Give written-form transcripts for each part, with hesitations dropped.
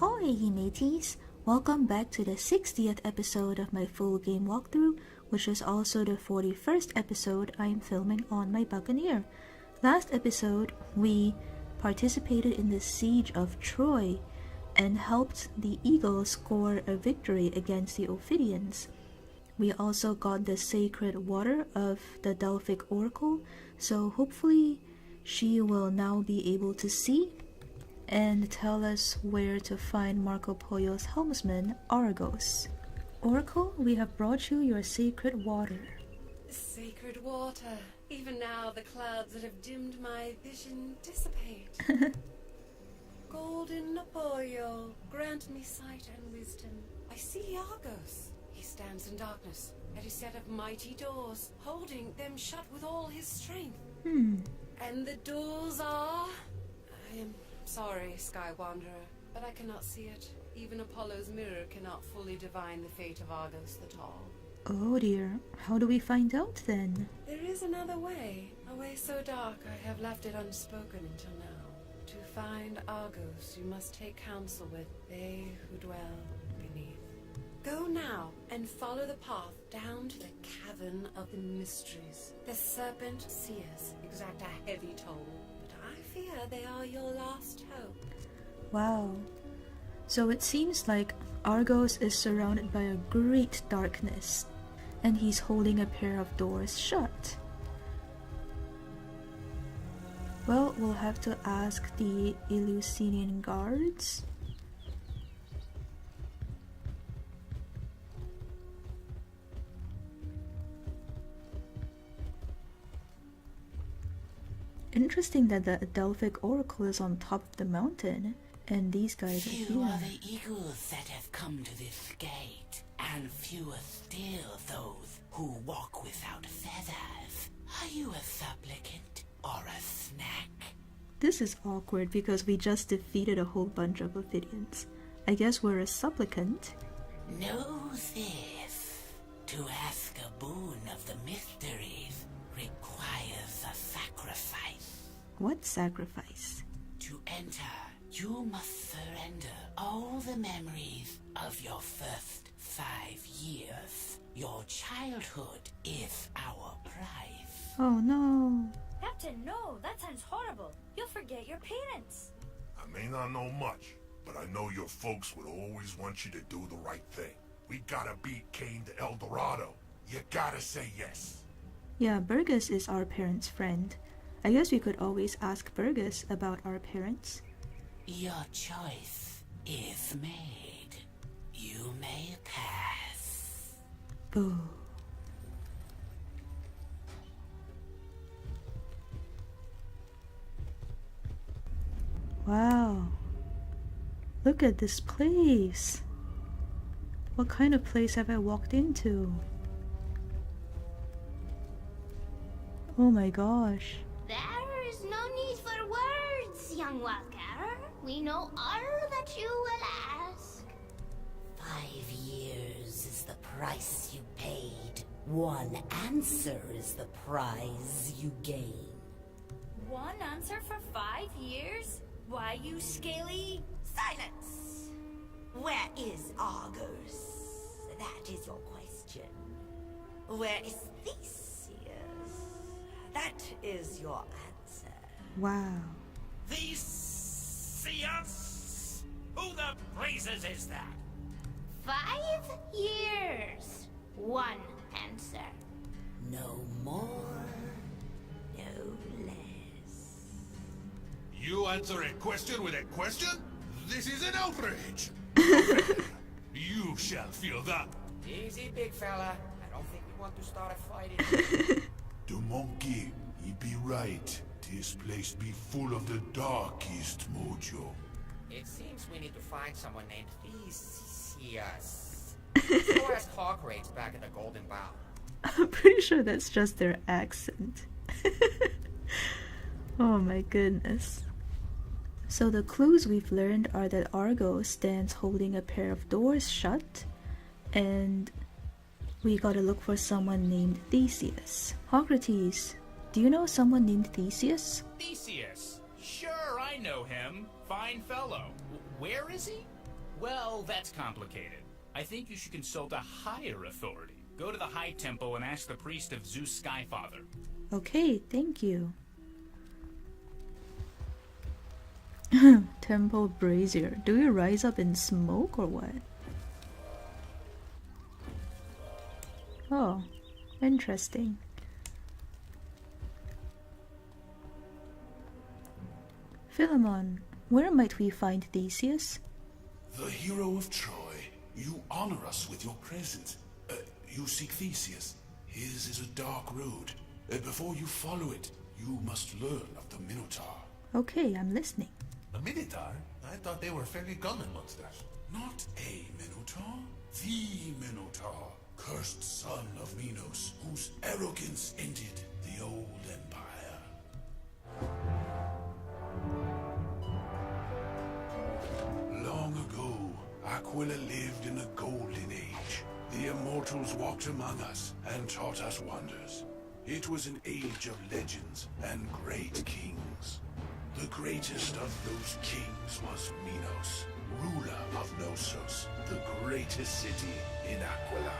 Ahoy, mateys! Welcome back to the 60th episode of my full game walkthrough, which is also the 41st episode I am filming on my Buccaneer. Last episode, we participated in the siege of Troy and helped the Eagles score a victory against the Ophidians. We also got the sacred water of the Delphic Oracle, so hopefully she will now be able to see and tell us where to find Marco Polo's helmsman, Argos. Oracle, we have brought you your sacred water. Sacred water. Even now the clouds that have dimmed my vision dissipate. Golden Apollo, grant me sight and wisdom. I see Argos. He stands in darkness at his set of mighty doors, holding them shut with all his strength. And the doors are... I am sorry, Sky Wanderer, but I cannot see it. Even Apollo's mirror cannot fully divine the fate of Argos the Tall. Oh dear, how do we find out then? There is another way, a way so dark I have left it unspoken until now. To find Argos, you must take counsel with they who dwell beneath. Go now and follow the path down to the cavern of the mysteries. The serpent seers exact a heavy toll, but I fear they are your last hope. Wow. So it seems like Argos is surrounded by a great darkness, and he's holding a pair of doors shut. Well, we'll have to ask the Eleusinian guards. Interesting that the Delphic Oracle is on top of the mountain, and these guys are here. Few are the eagles that have come to this gate, and fewer still those who walk without feathers. Are you a supplicant or a snack? This is awkward because we just defeated a whole bunch of Ophidians. I guess we're a supplicant. Know this. To ask a boon of the mysteries requires a sacrifice. What sacrifice? To enter, you must surrender all the memories of your first 5 years. Your childhood is our prize. Oh no. Captain, no, that sounds horrible. You'll forget your parents. I may not know much, but I know your folks would always want you to do the right thing. We gotta beat Cain to El Dorado. You gotta say yes. Yeah, Burgess is our parents' friend. I guess we could always ask Burgess about our parents. Your choice is made. You may pass. Boo. Wow. Look at this place. What kind of place have I walked into? Oh my gosh. There is no need for words, young wildcatter. We know all that you will ask. 5 years is the price you paid. 1 answer is the prize you gain. One answer for 5 years? Why, you scaly... Silence! Where is Argos? That is your question. Where is Theseus? That is your answer. Wow. Theseus? Who the blazes is that? 5 years. 1 answer. No more, No less. You answer a question with a question? This is an outrage! You shall feel that. Easy, big fella. I don't think we want to start a fight. The monkey, he be right. This place be full of the darkest mojo. It seems we need to find someone named Theseus. Go ask Hawk Raids back at the Golden Bough. I'm pretty sure that's just their accent. Oh my goodness. So the clues we've learned are that Argos stands holding a pair of doors shut, and we gotta look for someone named Theseus. Socrates, do you know someone named Theseus? Theseus. Sure, I know him. Fine fellow. Where is he? Well, that's complicated. I think you should consult a higher authority. Go to the High Temple and ask the priest of Zeus Skyfather. Okay, thank you. Temple brazier. Do you rise up in smoke or what? Oh, interesting. Philemon, where might we find Theseus? The hero of Troy. You honor us with your presence. You seek Theseus. His is a dark road. Before you follow it, you must learn of the Minotaur. Okay, I'm listening. A Minotaur? I thought they were fairly common monsters. Not a Minotaur, the Minotaur, cursed son of Minos, whose arrogance ended the old empire. Long ago, Aquila lived in a golden age. The immortals walked among us and taught us wonders. It was an age of legends and great kings. The greatest of those kings was Minos, ruler of Knossos, the greatest city in Aquila.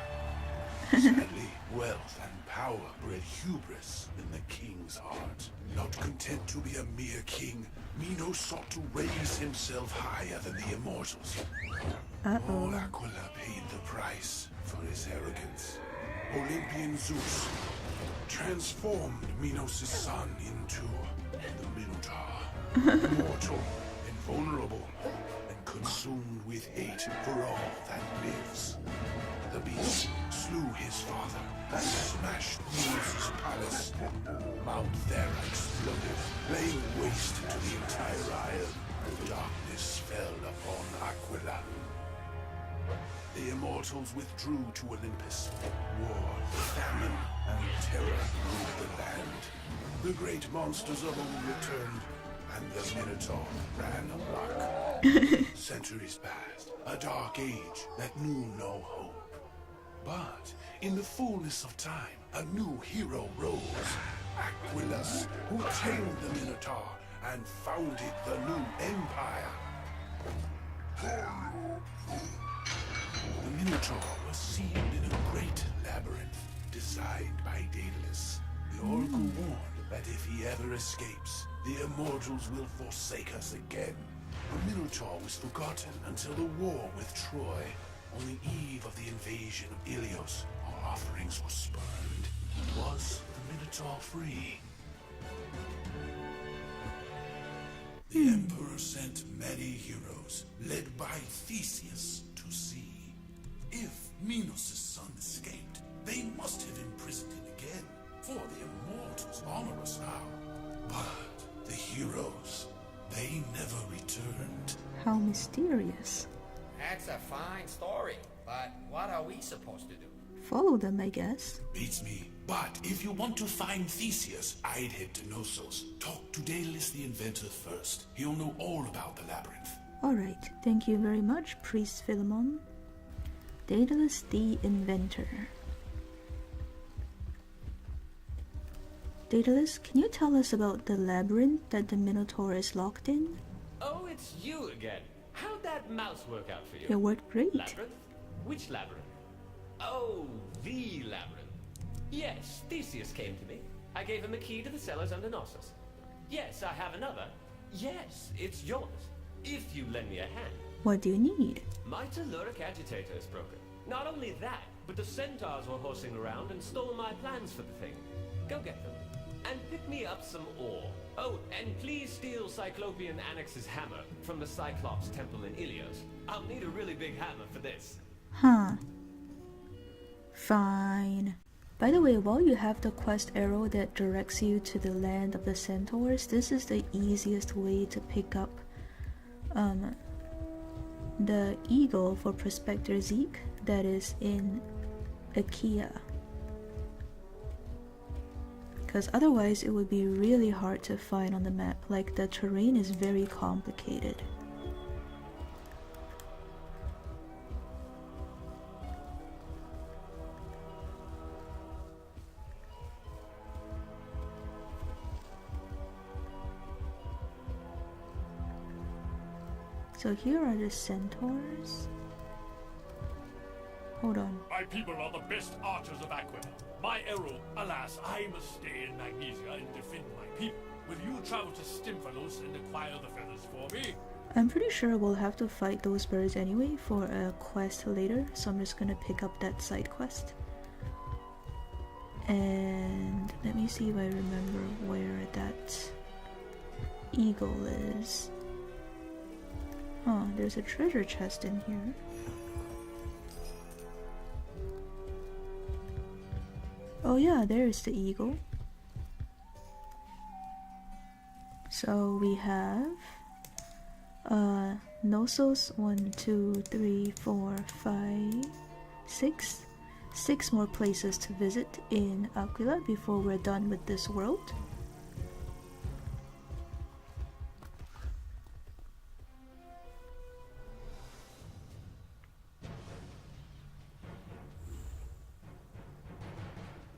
Sadly, wealth and power bred hubris in the king's heart. Not content to be a mere king, Minos sought to raise himself higher than the immortals. All Aquila paid the price for his arrogance. Olympian Zeus transformed Minos' son into the Minotaur. Immortal, invulnerable, and consumed with hate for all that lives. The beast slew his father and smashed Minos' palace. Mount Thera exploded, laying waste to the entire isle. Darkness fell upon Aquila. The immortals withdrew to Olympus. War, famine, and terror ruled the land. The great monsters of old returned, and the Minotaur ran amok. Centuries passed, a dark age that knew no hope. But in the fullness of time, a new hero rose. Aquilus, who tamed the Minotaur and founded the new empire. The Minotaur was sealed in a great labyrinth designed by Daedalus. The oracle warned that if he ever escapes, the immortals will forsake us again. The Minotaur was forgotten until the war with Troy. On the eve of the invasion of Ilios, our offerings were spurned. Was the Minotaur free? The Emperor sent many heroes, led by Theseus, to sea. If Minos' son escaped, they must have imprisoned him again, for the immortals honor us now. But the heroes, they never returned. How mysterious. That's a fine story, but what are we supposed to do? Follow them, I guess. Beats me. But if you want to find Theseus, I'd head to Knossos. Talk to Daedalus the inventor first. He'll know all about the labyrinth. Alright, thank you very much, Priest Philemon. Daedalus the inventor. Daedalus, can you tell us about the labyrinth that the Minotaur is locked in? Oh, it's you again. How'd that mouse work out for you? It worked great. Labyrinth? Which labyrinth? Oh, the labyrinth. Yes, Theseus came to me. I gave him a key to the cellars under Knossos. Yes, I have another. Yes, it's yours. If you lend me a hand. What do you need? My telluric agitator is broken. Not only that, but the centaurs were horsing around and stole my plans for the thing. Go get them. And pick me up some ore. Oh, and please steal Cyclopean Annex's hammer from the Cyclops temple in Ilios. I'll need a really big hammer for this. Huh. Fine. By the way, while you have the quest arrow that directs you to the land of the centaurs, this is the easiest way to pick up the eagle for Prospector Zeke that is in Achaea. Because otherwise it would be really hard to find on the map, like the terrain is very complicated. So here are the centaurs. Hold on. My people are the best archers of Aquila. My arrow, alas, I must stay in Magnesia and defend my people. Will you travel to Stymphalos and acquire the feathers for me? I'm pretty sure we'll have to fight those birds anyway for a quest later, so I'm just gonna pick up that side quest. And let me see if I remember where that eagle is. Oh, there's a treasure chest in here. Oh yeah, there's the eagle. So we have Knossos, 1, 2, 3, 4, 5, 6. 6 more places to visit in Aquila before we're done with this world.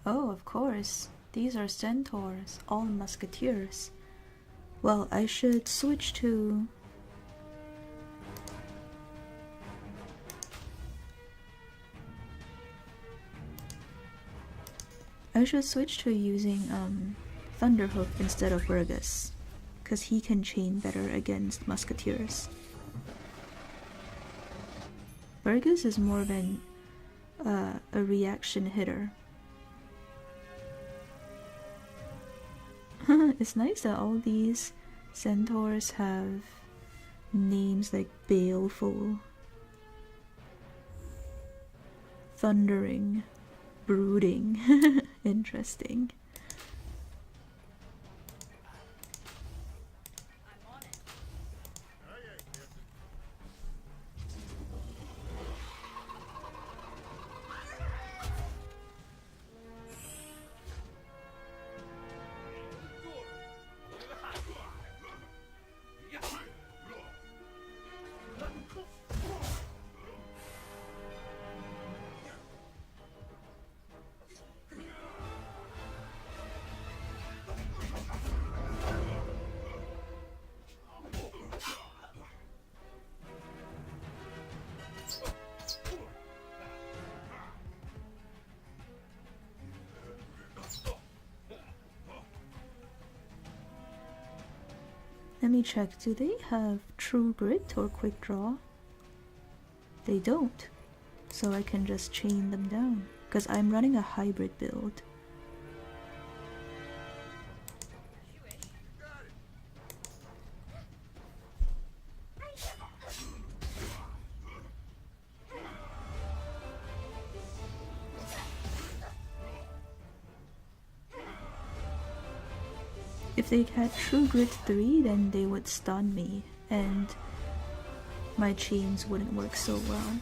Oh, of course. These are centaurs, all musketeers. Well, I should switch to... using Thunderhoof instead of Argos, because he can chain better against musketeers. Argos is more of a reaction hitter. It's nice that all these centaurs have names like Baleful, Thundering, Brooding. Interesting. Let me check, do they have True Grit or Quick Draw? They don't, so I can just chain them down, because I'm running a hybrid build. If they had True Grit 3, then they would stun me, and my chains wouldn't work so well.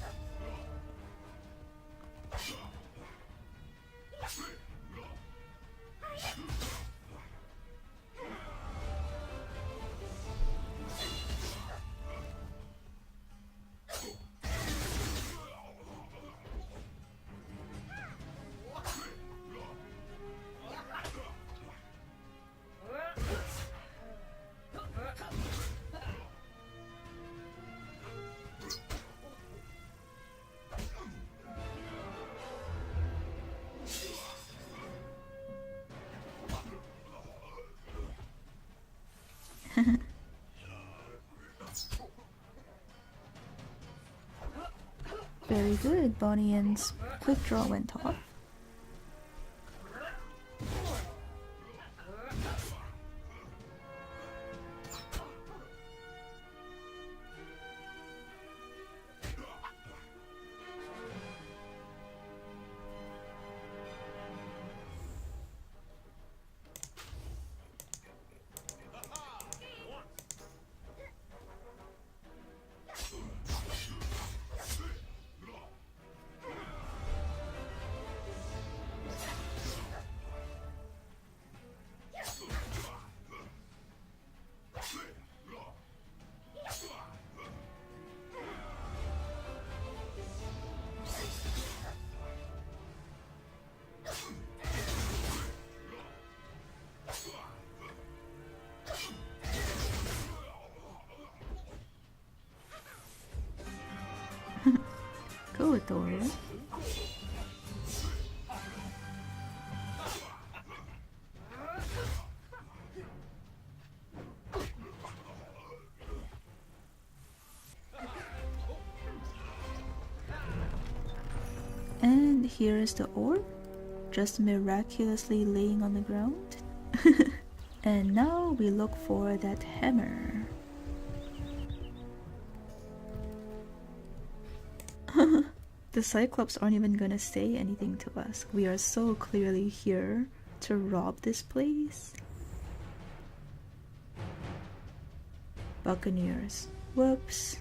Very good, Bonnie Ann's Quick Draw went off. go, Toro. And here is the ore, just miraculously laying on the ground. And now we look for that hammer. The Cyclops aren't even gonna say anything to us. We are so clearly here to rob this place. Buccaneers. Whoops.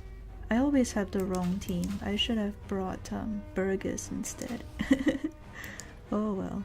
I always have the wrong team. I should have brought Burgess instead. Oh well.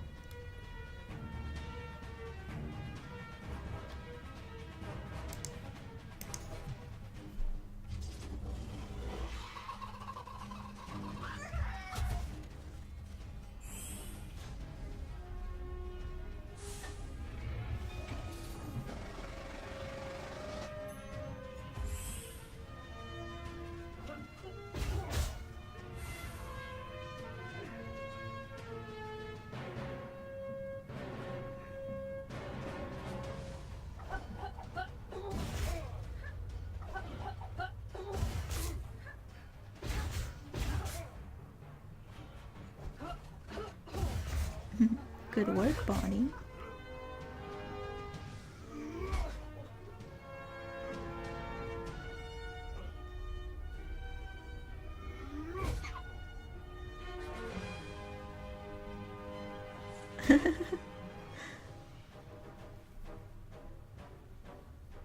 Good work, Bonnie.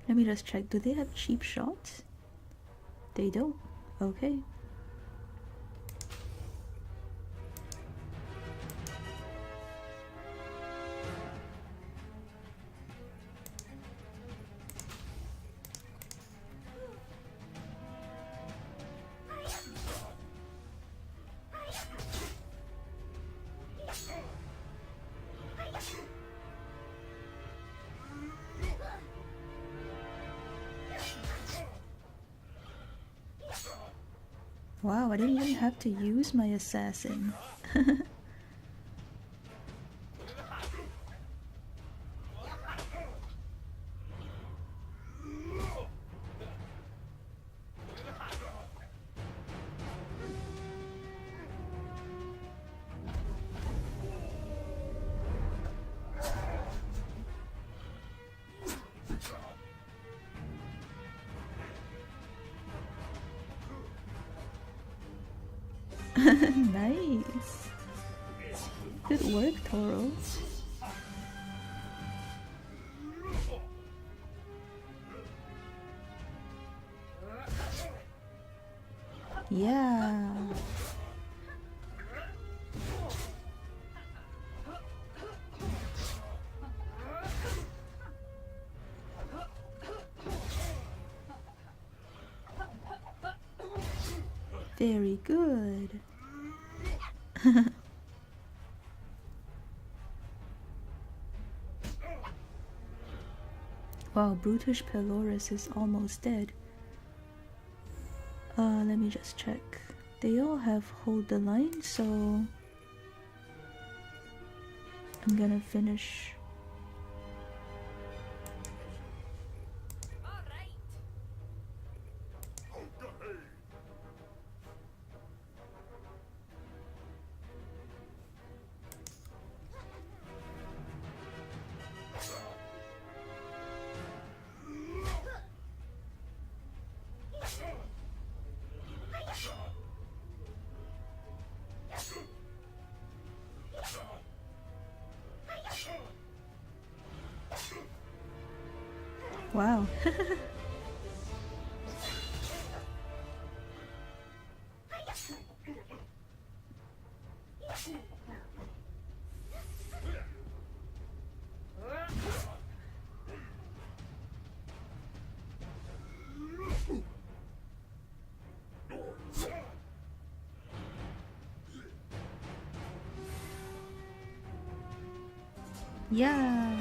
Let me just check. Do they have cheap shots? They don't. Okay. Wow, I didn't even have to use my assassin. Nice. Good work, Toro. Yeah. Very good. Wow, Brutish Pelorus is almost dead. Let me just check. They all have hold the line, so I'm gonna finish. Wow. Yeah.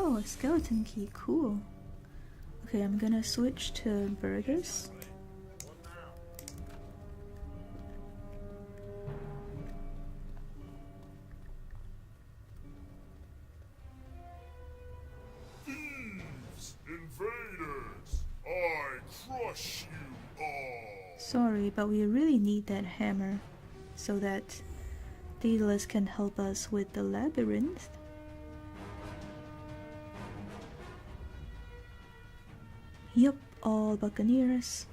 Oh, a skeleton key, cool. Okay, I'm gonna switch to burgers. Thieves! Invaders! I crush you all! Sorry, but we really need that hammer so that Daedalus can help us with the labyrinth. Yup, all buccaneers.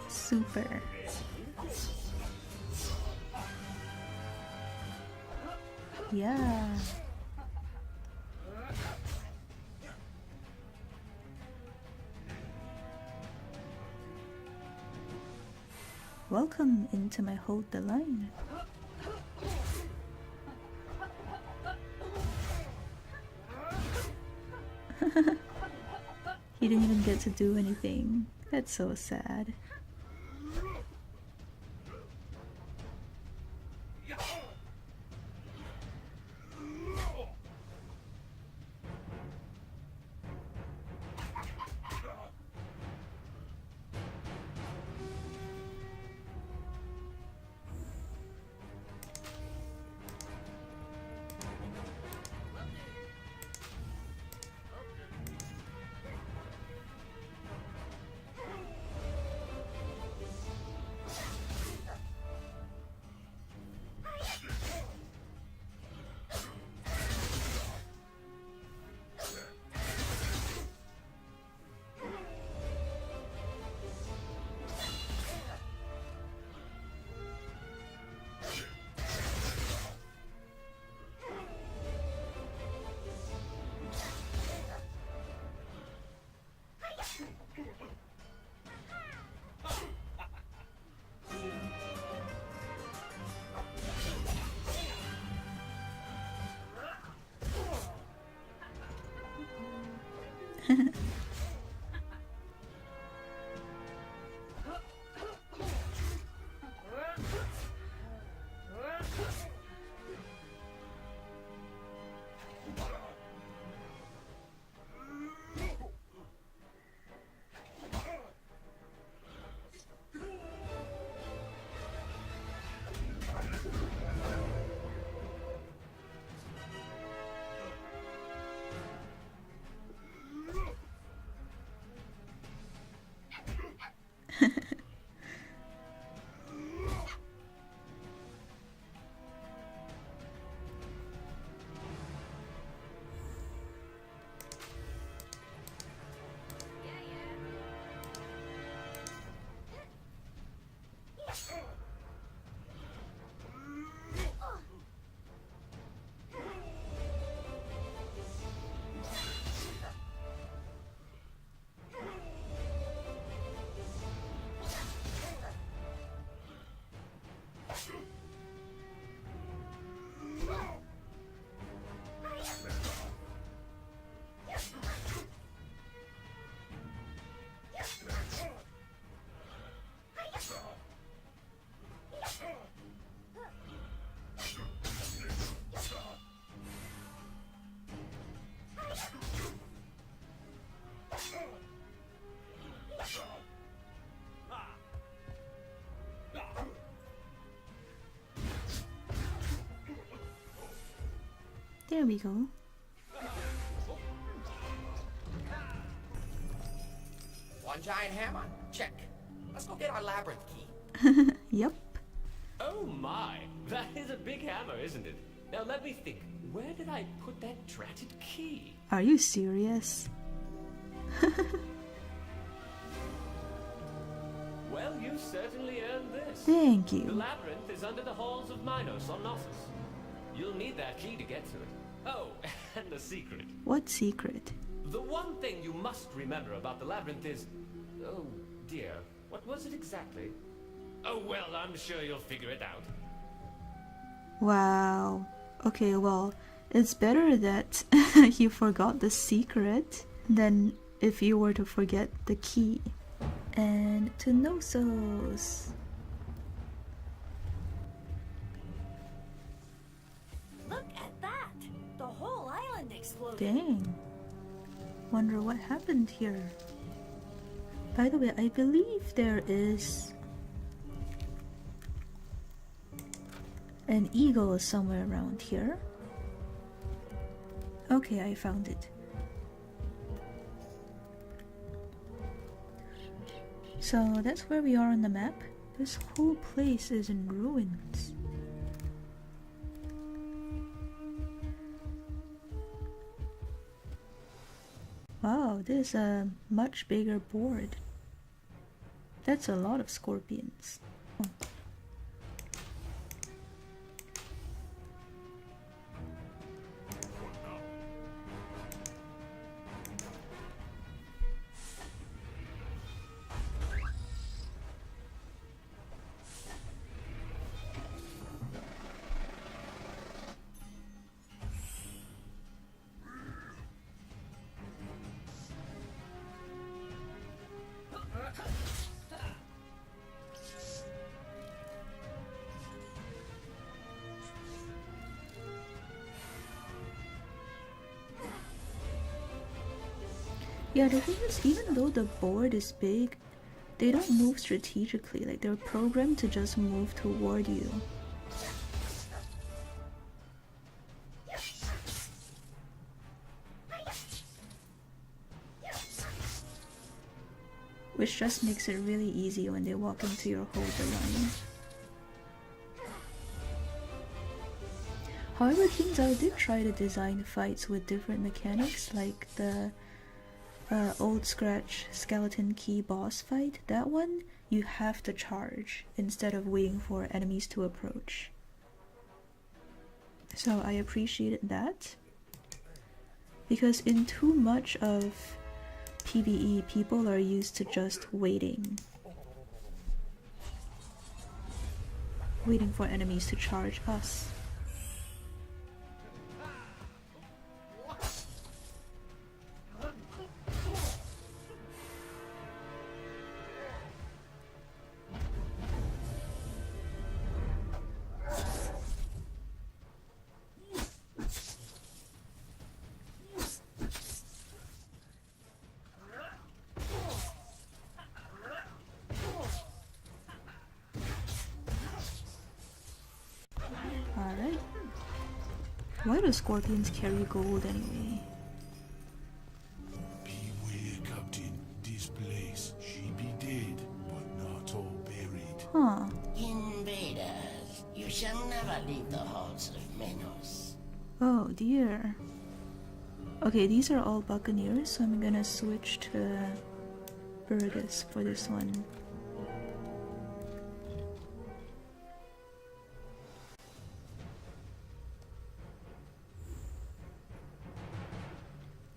Super. Yeah. Welcome into my hold the line. He didn't even get to do anything. That's so sad. There we go. One giant hammer? Check. Let's go get our labyrinth key. Yep. Oh my, that is a big hammer, isn't it? Now let me think. Where did I put that dratted key? Are you serious? Well, you certainly earned this. Thank The you. labyrinth is under the halls of Minos on Knossos. You'll need that key to get to it. Oh, and the secret. What secret? The one thing you must remember about the labyrinth is... Oh, dear. What was it exactly? Oh, well, I'm sure you'll figure it out. Wow. Okay, well, it's better that you forgot the secret than if you were to forget the key. And to Knossos. Look at that! The whole island exploded. Dang. Wonder what happened here. By the way, I believe there is an eagle somewhere around here. Okay, I found it. So that's where we are on the map. This whole place is in ruins. Wow, this is a much bigger board. That's a lot of scorpions. Oh. Yeah, the thing is, even though the board is big, they don't move strategically. Like, they're programmed to just move toward you. Which just makes it really easy when they walk into your hold the line. However, turns out I did try to design fights with different mechanics, like the Old Scratch Skeleton Key boss fight. That one, you have to charge instead of waiting for enemies to approach. So I appreciated that. Because in too much of PvE, people are used to just waiting for enemies to charge us. Alright. Why do scorpions carry gold anyway? Beware, Captain. This place, she be dead, but not all buried. Huh. Invaders, you shall never leave the halls of Minos. Oh dear. Okay, these are all buccaneers, so I'm gonna switch to Argos for this one.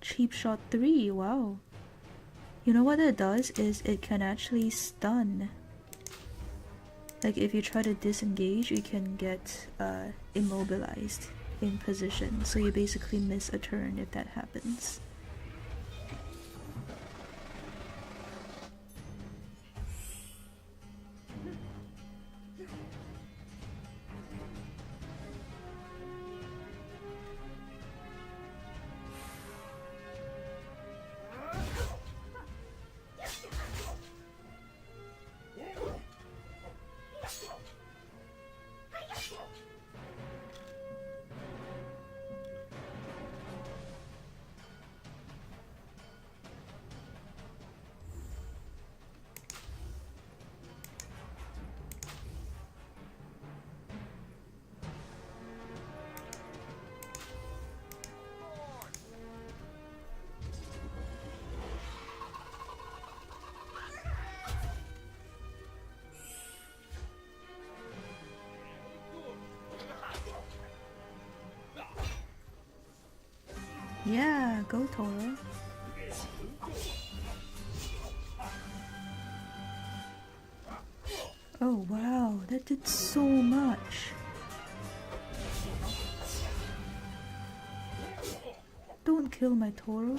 Cheap shot 3, wow. You know what that does is it can actually stun. Like if you try to disengage, you can get immobilized in position. So you basically miss a turn if that happens. Yeah, go Toro. Oh wow, that did so much. Don't kill my Toro.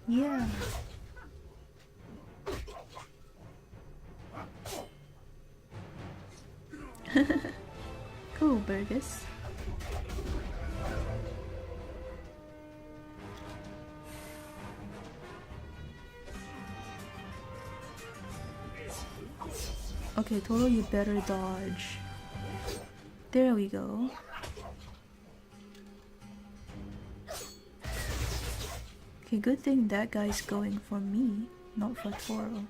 Yeah. Cool, Burgess. Okay, Toro, you better dodge. There we go. Okay, good thing that guy's going for me, not for Toro.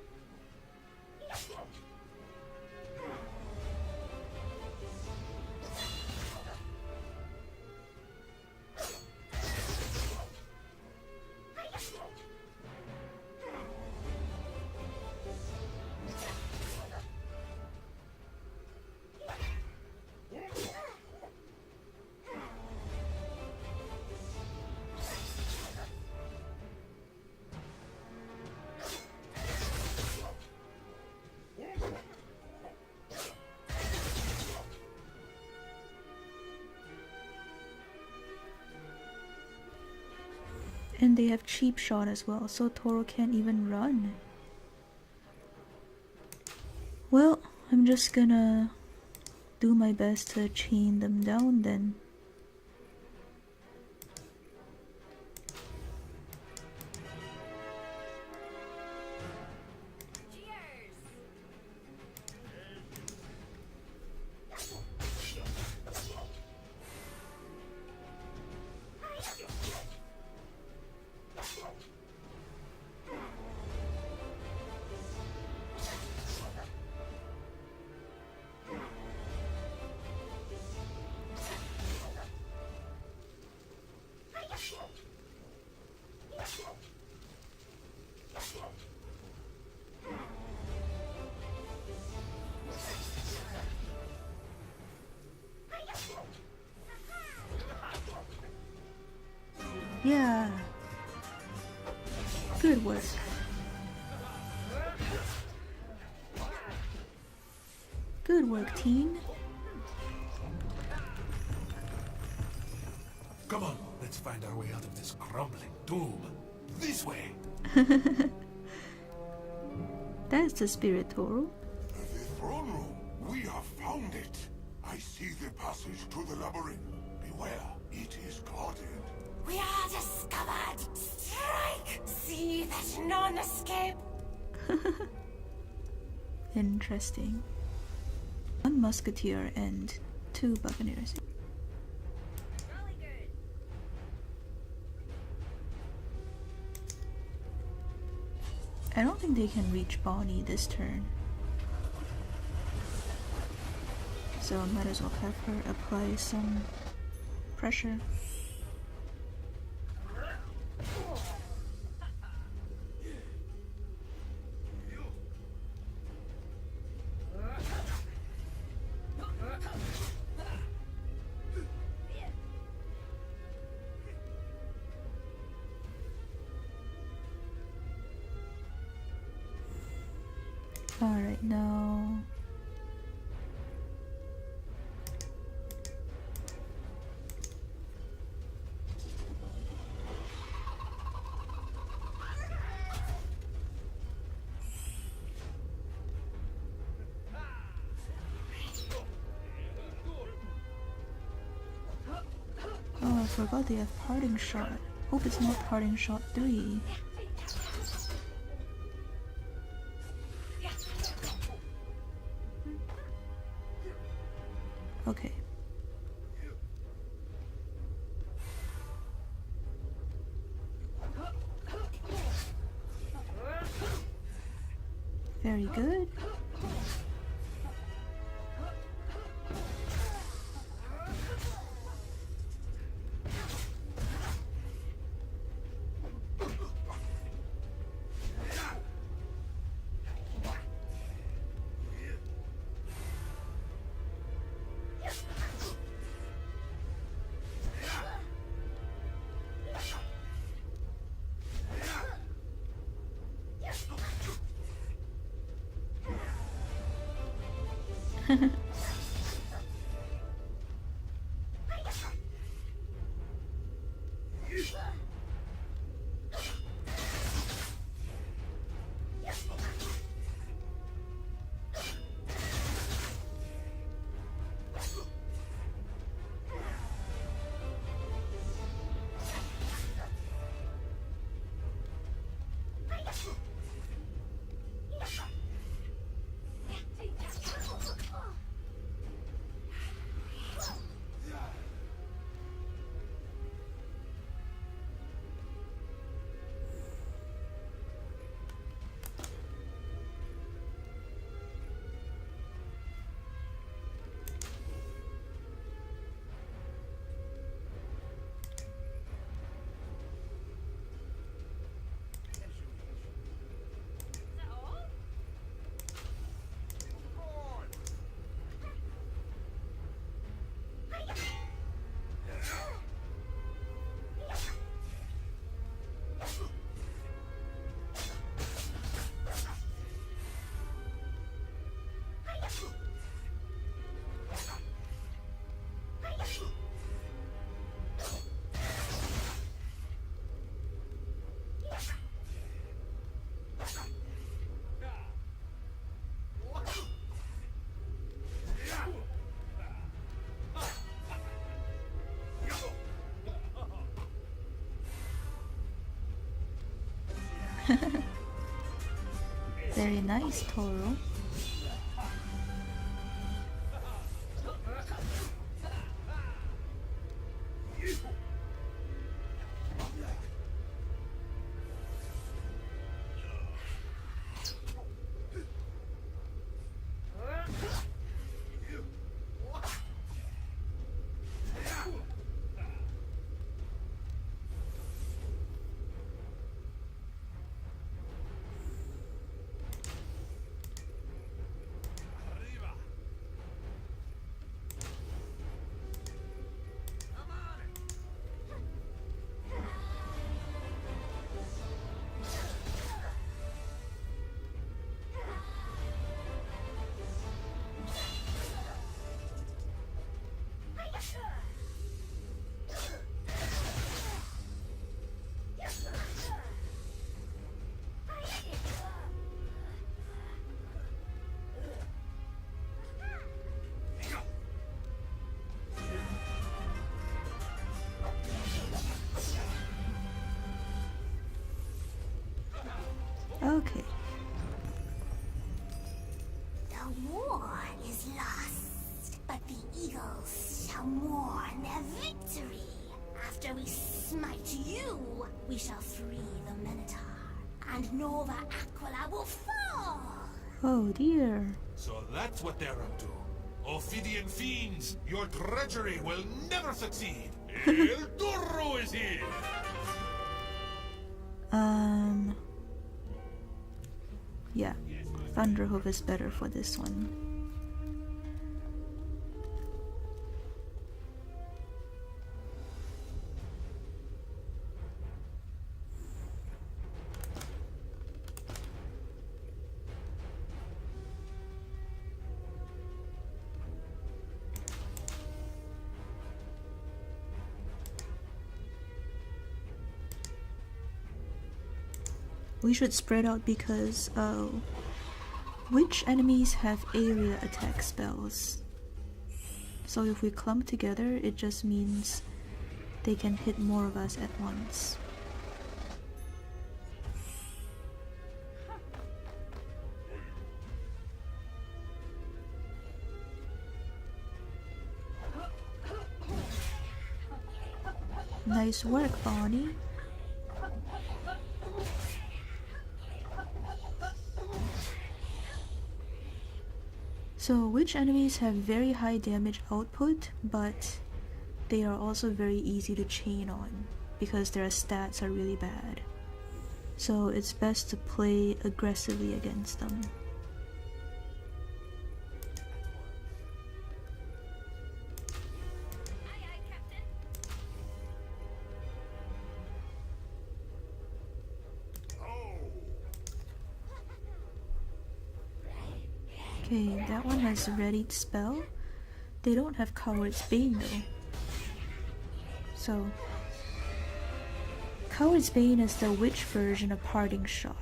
And they have cheap shot as well, so Toro can't even run. Well, I'm just gonna do my best to chain them down then. Yeah. Good work. Good work, team. Come on, let's find our way out of this crumbling doom. This way. That's the spirit, Toro. The throne room. We have found it. I see the passage to the labyrinth. Beware, it is guarded. We are discovered! Strike! See that none escape! Interesting. 1 musketeer and 2 buccaneers. I don't think they can reach Bonnie this turn. So I might as well have her apply some pressure. Alright, now... Oh, I forgot they have parting shot. Hope it's not parting shot 3. Okay. Very good. Very nice, Toro. Okay. The war is lost, but the eagles shall mourn their victory. After we smite you, we shall free the Minotaur, and Nova Aquila will fall. Oh dear. So that's what they're up to. Ophidian fiends, your treachery will never succeed. El Toro is here. Yeah, Thunderhoof is better for this one. We should spread out because which enemies have area attack spells? So if we clump together, it just means they can hit more of us at once. Nice work, Bonnie. So witch enemies have very high damage output, but they are also very easy to chain on because their stats are really bad. So it's best to play aggressively against them. Okay, that one has readied spell. They don't have Coward's Bane though. So Coward's Bane is the witch version of Parting Shot.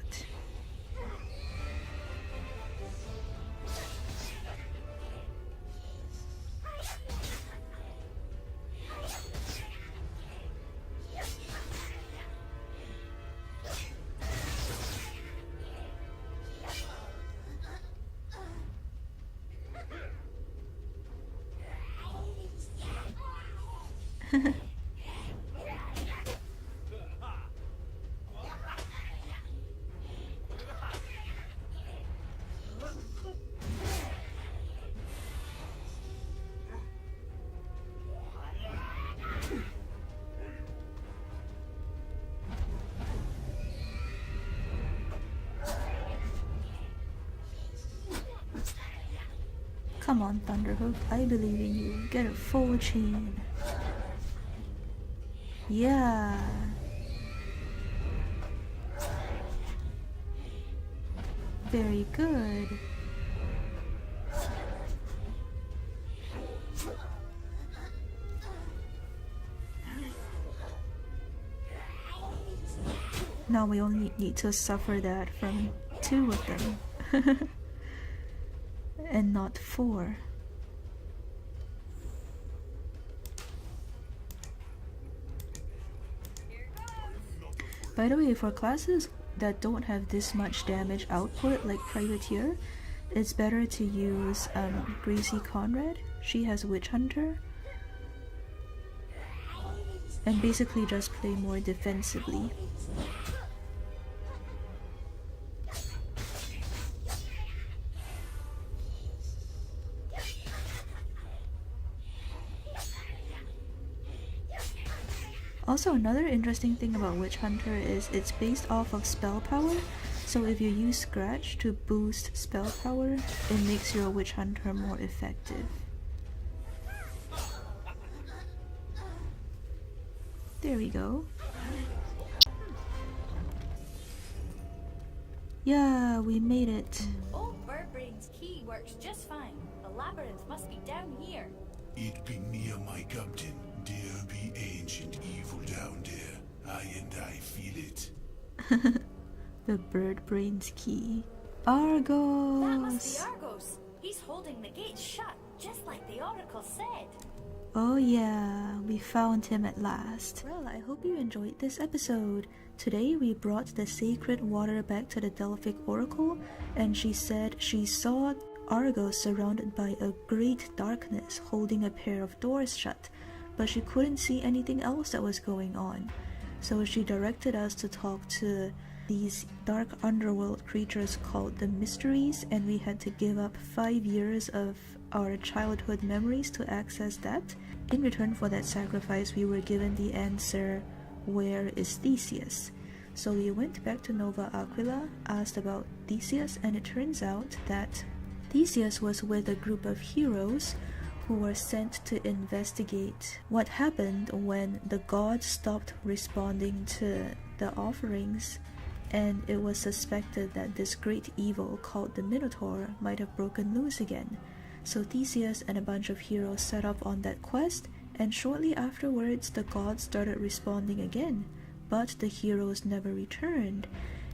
Come on, Thunderhoof, I believe in you. Get a full chain. Yeah. Very good. Now we only need to suffer that from 2 of them. And not 4. By the way, for classes that don't have this much damage output like Privateer, it's better to use Gracie Conrad. She has Witch Hunter. And basically just play more defensively. Also, another interesting thing about Witch Hunter is it's based off of spell power, so if you use Scratch to boost spell power, it makes your Witch Hunter more effective. There we go. Yeah, we made it. Old Birdbrain's key works just fine. The labyrinth must be down here. It be near my captain. There be ancient evil down there. I feel it. The Birdbrain's key. Argos! That must be Argos. He's holding the gates shut, just like the Oracle said. Oh yeah, we found him at last. Well, I hope you enjoyed this episode. Today we brought the sacred water back to the Delphic Oracle, and she said she saw Argos surrounded by a great darkness holding a pair of doors shut, but she couldn't see anything else that was going on. So she directed us to talk to these dark underworld creatures called the Mysteries, and we had to give up 5 years of our childhood memories to access that. In return for that sacrifice, we were given the answer, "Where is Theseus?" So we went back to Nova Aquila, asked about Theseus, and it turns out that Theseus was with a group of heroes who were sent to investigate what happened when the gods stopped responding to the offerings, and it was suspected that this great evil called the Minotaur might have broken loose again. So Theseus and a bunch of heroes set off on that quest, and shortly afterwards the gods started responding again, but the heroes never returned.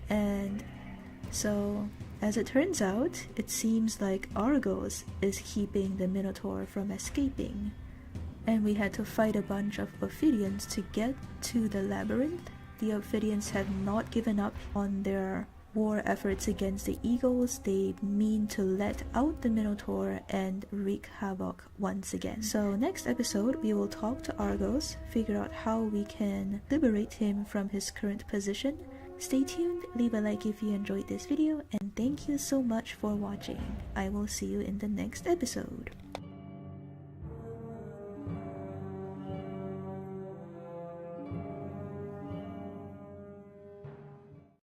And so, as it turns out, it seems like Argos is keeping the Minotaur from escaping. And we had to fight a bunch of Ophidians to get to the labyrinth. The Ophidians have not given up on their war efforts against the Eagles. They mean to let out the Minotaur and wreak havoc once again. So next episode we will talk to Argos, figure out how we can liberate him from his current position, Stay tuned, leave a like if you enjoyed this video, and thank you so much for watching. I will see you in the next episode.